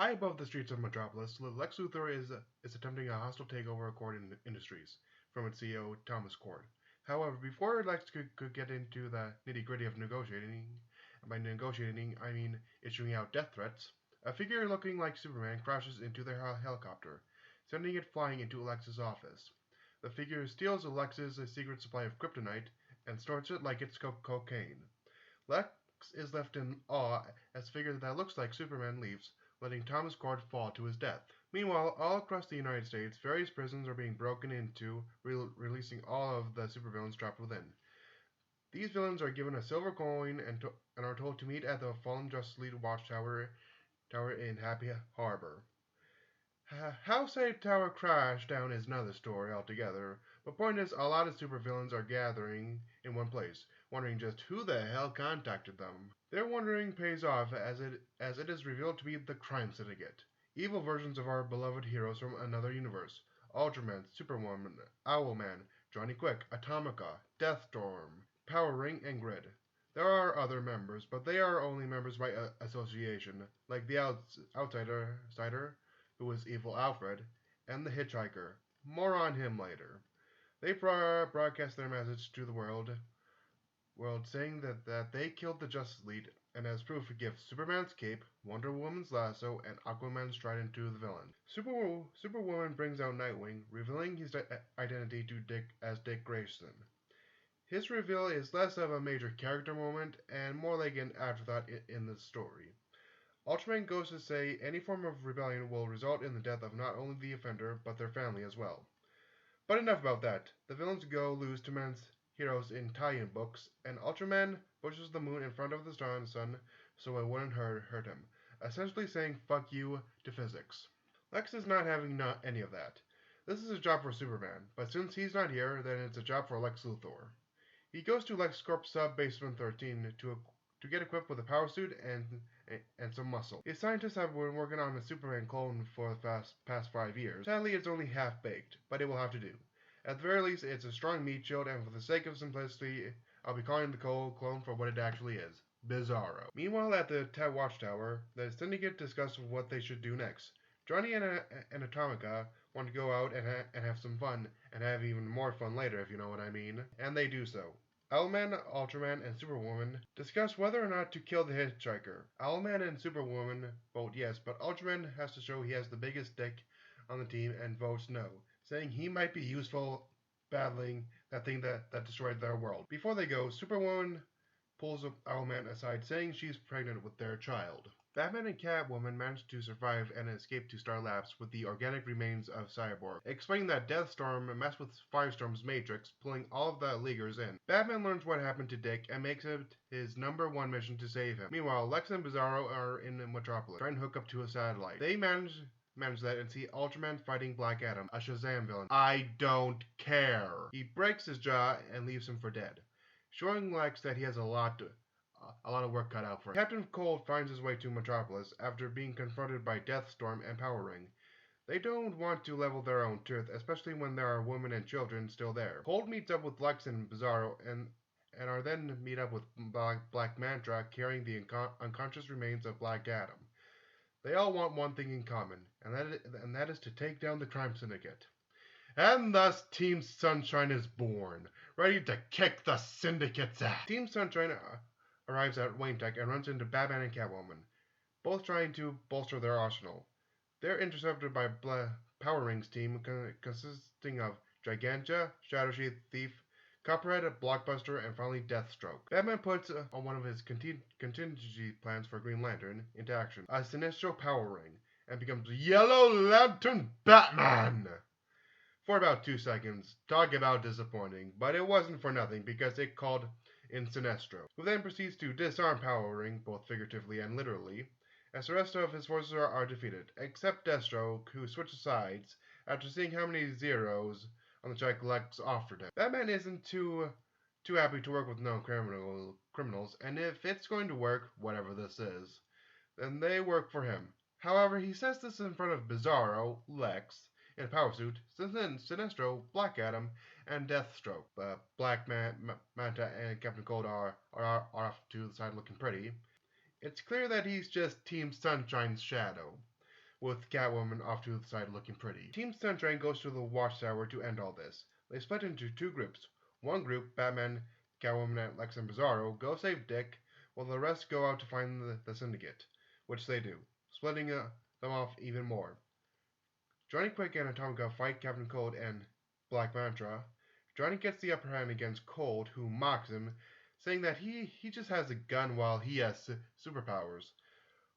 High above the streets of Metropolis, Lex Luthor is attempting a hostile takeover of Cord Industries from its CEO, Thomas Cord. However, before Lex could get into the nitty-gritty of negotiating, and by negotiating I mean issuing out death threats, a figure looking like Superman crashes into their helicopter, sending it flying into Lex's office. The figure steals Lex's secret supply of kryptonite and snorts it like it's cocaine. Lex is left in awe as the figure that looks like Superman leaves, letting Thomas Cord fall to his death. Meanwhile, all across the United States, various prisons are being broken into, releasing all of the supervillains trapped within. These villains are given a silver coin and are told to meet at the fallen Justice League watchtower in Happy Harbor. How Safe Tower crashed down is another story altogether, but point is, a lot of supervillains are gathering in one place, wondering just who the hell contacted them. Their wondering pays off as it is revealed to be the Crime Syndicate, evil versions of our beloved heroes from another universe: Ultraman, Superwoman, Owlman, Johnny Quick, Atomica, Deathstorm, Power Ring, and Grid. There are other members, but they are only members by association, like the Outsider, who is Evil Alfred, and the Hitchhiker. More on him later. They broadcast their message to the world saying that they killed the Justice League, and as proof give Superman's cape, Wonder Woman's lasso, and Aquaman's trident to the villain. Superwoman brings out Nightwing, revealing his identity to Dick Grayson. His reveal is less of a major character moment and more like an afterthought in the story. Ultraman goes to say any form of rebellion will result in the death of not only the offender, but their family as well. But enough about that. The villains go lose to man's heroes in tie-in books, and Ultraman pushes the moon in front of the sun so it wouldn't hurt him, essentially saying fuck you to physics. Lex is not having any of that. This is a job for Superman, but since he's not here, then it's a job for Lex Luthor. He goes to LexCorp Sub-Basement 13 to get equipped with a power suit and some muscle. His scientists have been working on a Superman clone for the past 5 years. Sadly, it's only half-baked, but it will have to do. At the very least, it's a strong meat shield, and for the sake of simplicity, I'll be calling the clone for what it actually is: Bizarro. Meanwhile, at the Watchtower, the Syndicate discuss what they should do next. Johnny and Atomica want to go out and have some fun, and have even more fun later, if you know what I mean. And they do so. Owlman, Ultraman, and Superwoman discuss whether or not to kill the Hitchhiker. Owlman and Superwoman vote yes, but Ultraman has to show he has the biggest dick on the team and votes no, saying he might be useful battling that thing that destroyed their world. Before they go, Superwoman pulls Owlman aside, saying she's pregnant with their child. Batman and Catwoman manage to survive and escape to Star Labs with the organic remains of Cyborg, explaining that Deathstorm messed with Firestorm's matrix, pulling all of the Leaguers in. Batman learns what happened to Dick and makes it his #1 mission to save him. Meanwhile, Lex and Bizarro are in Metropolis, trying to hook up to a satellite. They manage that and see Ultraman fighting Black Adam, a Shazam villain. I don't care. He breaks his jaw and leaves him for dead, showing Lex that he has a lot of work cut out for him. Captain Cold finds his way to Metropolis after being confronted by Deathstorm and Power Ring. They don't want to level their own turf, especially when there are women and children still there. Cold meets up with Lex and Bizarro and are then meet up with Black Manta carrying the unconscious remains of Black Adam. They all want one thing in common, and that is to take down the Crime Syndicate. And thus Team Sunshine is born, ready to kick the Syndicate's ass. Team Sunshine arrives at Wayne Tech and runs into Batman and Catwoman, both trying to bolster their arsenal. They're intercepted by Power Ring's team, consisting of Gigantia, Shadow Sheath, Thief, Copperhead, Blockbuster, and finally Deathstroke. Batman puts on one of his contingency plans for Green Lantern into action, a Sinestro Power Ring, and becomes Yellow Lantern Batman! For about 2 seconds. Talk about disappointing, but it wasn't for nothing because it called in Sinestro, who then proceeds to disarm Power Ring, both figuratively and literally, as the rest of his forces are defeated, except Deathstroke, who switches sides after seeing how many zeros on the check Lex offered him. Batman isn't too happy to work with known criminals, and if it's going to work, whatever this is, then they work for him. However, he says this in front of Bizarro, Lex, in a power suit, Sinestro, Black Adam, and Deathstroke. Black Manta and Captain Cold are off to the side looking pretty. It's clear that he's just Team Sunshine's shadow. with Catwoman off to the side looking pretty. Team Sunshine goes to the Watchtower to end all this. They split into two groups. One group, Batman, Catwoman, and Lex and Bizarro, go save Dick, while the rest go out to find the Syndicate, which they do, splitting them off even more. Johnny Quick and Atomica fight Captain Cold and Black Manta. Johnny gets the upper hand against Cold, who mocks him, saying that he just has a gun while he has superpowers.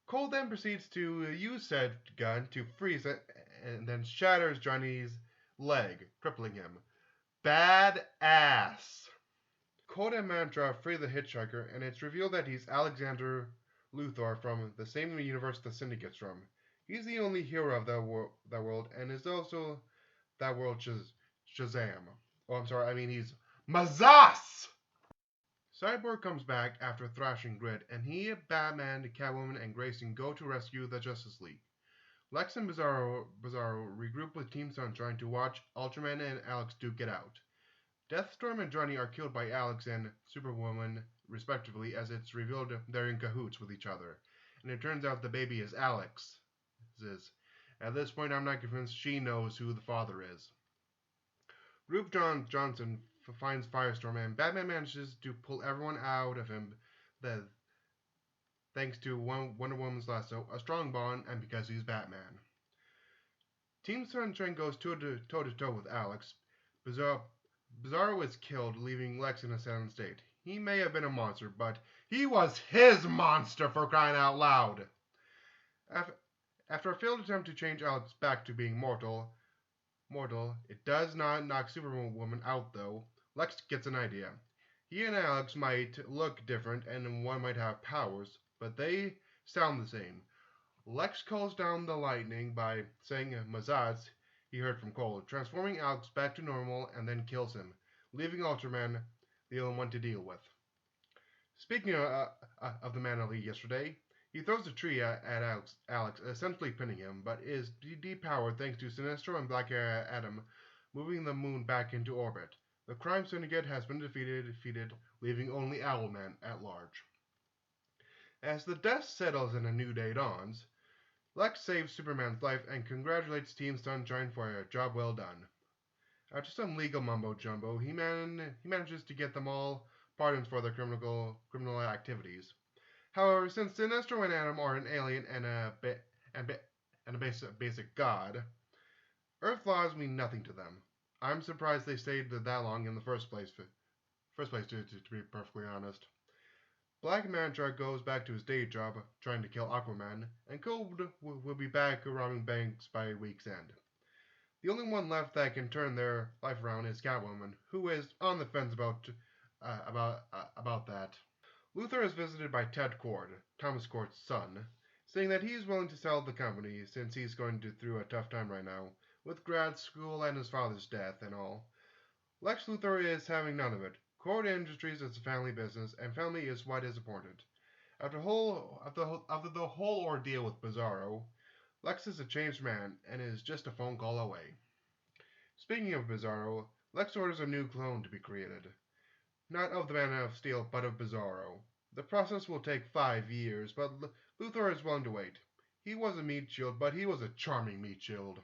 Cold then proceeds to use said gun to freeze it and then shatters Johnny's leg, crippling him. Badass! Cold and Mantra free the hitchhiker, and it's revealed that he's Alexander Luthor from the same universe the Syndicate's from. He's the only hero of that world, and is also that world Shazam. Oh, I'm sorry, I mean he's Mazas! Cyborg comes back after thrashing Grid, and he, Batman, Catwoman, and Grayson go to rescue the Justice League. Lex and Bizarro regroup with Team Sunshine to watch Ultraman and Alex duke it out. Deathstorm and Johnny are killed by Alex and Superwoman, respectively, as it's revealed they're in cahoots with each other. And it turns out the baby is Alex's. At this point, I'm not convinced she knows who the father is. Rube Johnson finds Firestorm, and Batman manages to pull everyone out of him, thanks to Wonder Woman's lasso, a strong bond, and because he's Batman. Team Sunshine goes toe-to-toe with Alex. Bizarro is killed, leaving Lex in a silent state. He may have been a monster, but he was his monster, for crying out loud! After a failed attempt to change Alex back to being mortal, it does not knock Superwoman out though. Lex gets an idea. He and Alex might look different and one might have powers, but they sound the same. Lex calls down the lightning by saying Mazaz he heard from Cole, transforming Alex back to normal and then kills him, leaving Ultraman the only one to deal with. Speaking of the man I lead yesterday, he throws a tree at Alex, essentially pinning him, but is depowered thanks to Sinestro and Black Adam moving the moon back into orbit. The crime syndicate has been defeated, leaving only Owlman at large. As the dust settles and a new day dawns, Lex saves Superman's life and congratulates Team Sunshine for a job well done. After some legal mumbo-jumbo, he manages to get them all pardons for their criminal activities. However, since Sinestro and Adam are an alien and a basic god, Earth laws mean nothing to them. I'm surprised they stayed that long in the first place. To be perfectly honest. Black Manta goes back to his day job, trying to kill Aquaman, and Cold will be back robbing banks by week's end. The only one left that can turn their life around is Catwoman, who is on the fence about that. Luthor is visited by Ted Cord, Thomas Cord's son, saying that he's willing to sell the company since he's going through a tough time right now, with grad school and his father's death and all. Lex Luthor is having none of it. Cord Industries is a family business, and family is what is important. After the whole ordeal with Bizarro, Lex is a changed man and is just a phone call away. Speaking of Bizarro, Lex orders a new clone to be created. Not of the Man of Steel, but of Bizarro. The process will take 5 years, but Luthor is willing to wait. He was a meat shield, but he was a charming meat shield.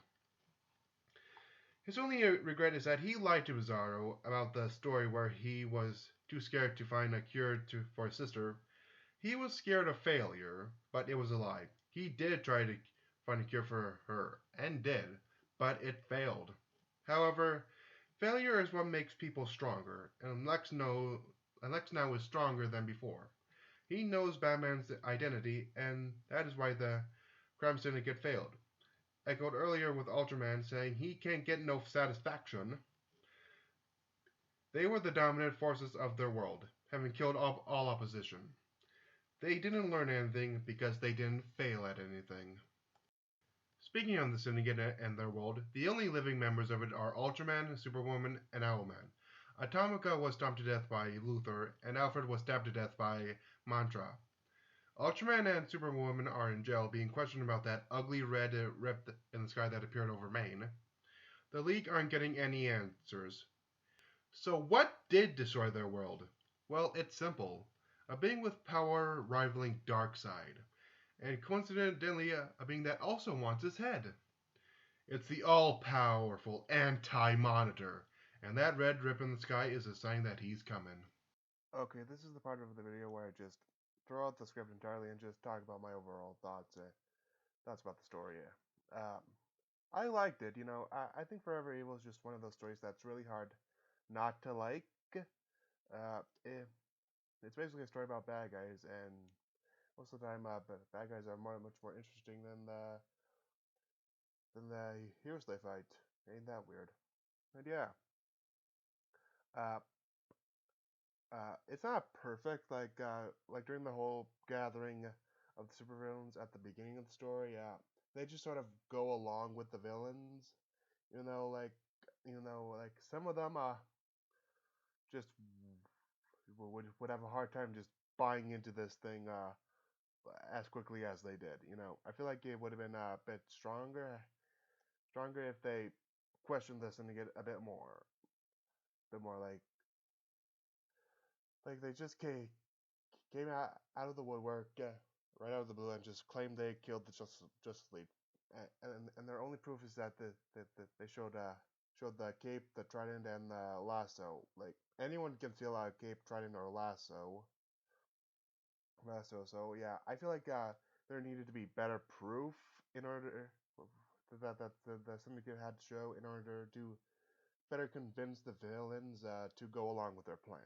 His only regret is that he lied to Bizarro about the story where he was too scared to find a cure for his sister. He was scared of failure, but it was a lie. He did try to find a cure for her, and did, but it failed. However, failure is what makes people stronger, and Lex now is stronger than before. He knows Batman's identity, and that is why the crime syndicate failed. Echoed earlier with Ultraman saying he can't get no satisfaction. They were the dominant forces of their world, having killed all opposition. They didn't learn anything because they didn't fail at anything. Speaking of the Syndicate and their world, the only living members of it are Ultraman, Superwoman, and Owlman. Atomica was stomped to death by Luthor, and Alfred was stabbed to death by Mantra. Ultraman and Superwoman are in jail, being questioned about that ugly red rip in the sky that appeared over Maine. The League aren't getting any answers. So what did destroy their world? Well, it's simple. A being with power rivaling Darkseid. and coincidentally, a being that also wants his head. It's the all-powerful Anti-Monitor, and that red rip in the sky is a sign that he's coming. Okay, this is the part of the video where I just throw out the script entirely and just talk about my overall thoughts. Thoughts about the story. I liked it. I think Forever Evil is just one of those stories that's really hard not to like. It's basically a story about bad guys, and most of the time, bad guys are much more interesting than the heroes they fight. Ain't that weird? And yeah, uh, it's not perfect. Like during the whole gathering of the supervillains at the beginning of the story, they just sort of go along with the villains. You know, like like some of them just would have a hard time just buying into this thing as quickly as they did. I feel like it would have been a bit stronger if they questioned this and get a bit more like they just came out of the woodwork, right out of the blue, and just claimed they killed the Justice League. And their only proof is that they showed the cape, the trident, and the lasso. Like anyone can steal a cape, trident, or lasso. So yeah, I feel like there needed to be better proof in order that the syndicate had to show in order to better convince the villains to go along with their plan.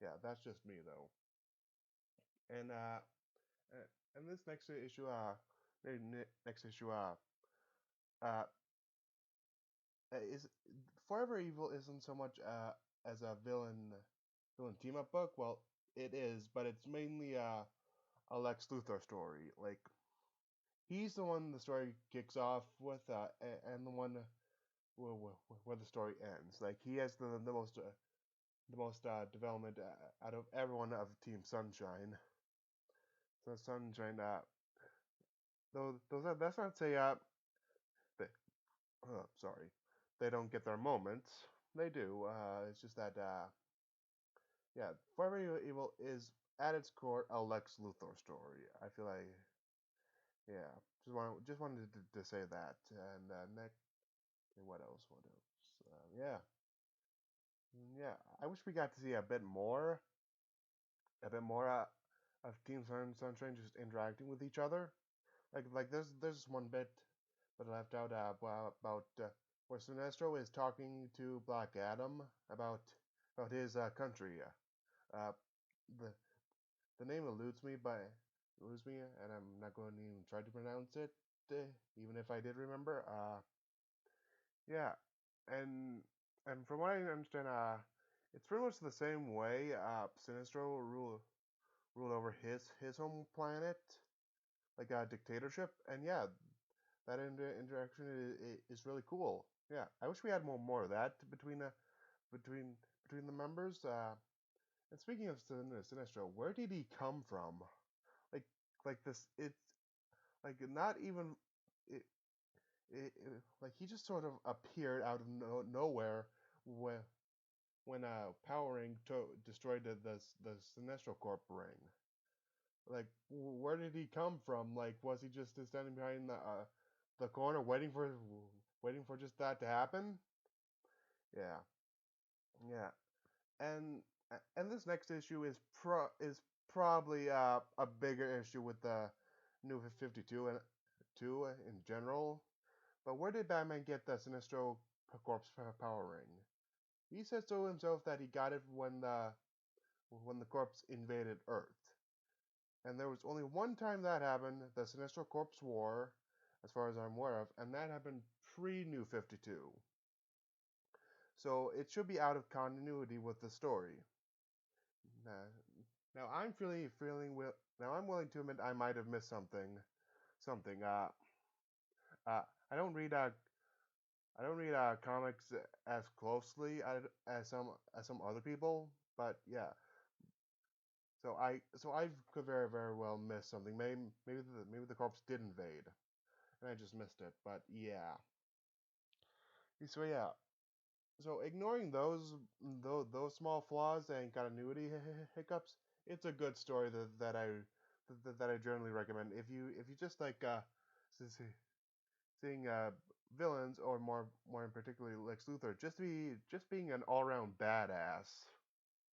Yeah, that's just me though. And this next issue, uh, is Forever Evil isn't so much as a villain team up book. Well, it is, but it's mainly a Lex Luthor story. Like he's the one the story kicks off with, and the one where the story ends. Like he has the most development out of everyone of Team Sunshine. So Sunshine, that's not to say they, sorry, they don't get their moments. They do. It's just that yeah, Forever Evil is at its core a Lex Luthor story. I feel like yeah, just wanted to say that. And next, what else? What else? Yeah, yeah. I wish we got to see a bit more of Team Sunshine just interacting with each other. Like there's one bit that I left out about where Sinestro is talking to Black Adam about his country. Uh, the the name eludes me, and I'm not going to even try to pronounce it, even if I did remember. Yeah, and from what I understand, it's pretty much the same way. Sinestro ruled over his home planet, like a dictatorship, and yeah, that interaction is really cool. Yeah, I wish we had more of that between between the members. And speaking of Sinestro, where did he come from? Like like this, it's like not even it, like he just sort of appeared out of nowhere when Powering destroyed the Sinestro Corp ring. Like where did he come from? Like was he just standing behind the corner waiting for just that to happen? Yeah, yeah. And this next issue is probably a bigger issue with the New 52 and 2 in general. But where did Batman get the Sinestro Corpse power ring? He says so himself that he got it when the corpse invaded Earth. And there was only one time that happened, the Sinestro Corpse War, as far as I'm aware of, and that happened pre-New 52. So it should be out of continuity with the story. Now I'm now I'm willing to admit I might have missed something. Uh, I don't read comics as closely as some other people, but yeah. So I could very well miss something. Maybe the corpse did invade, and I just missed it. But yeah. So yeah. So ignoring those small flaws and continuity hiccups, it's a good story that I that I generally recommend. If you just like seeing villains, or more in particularly Lex Luthor, just being an all around badass.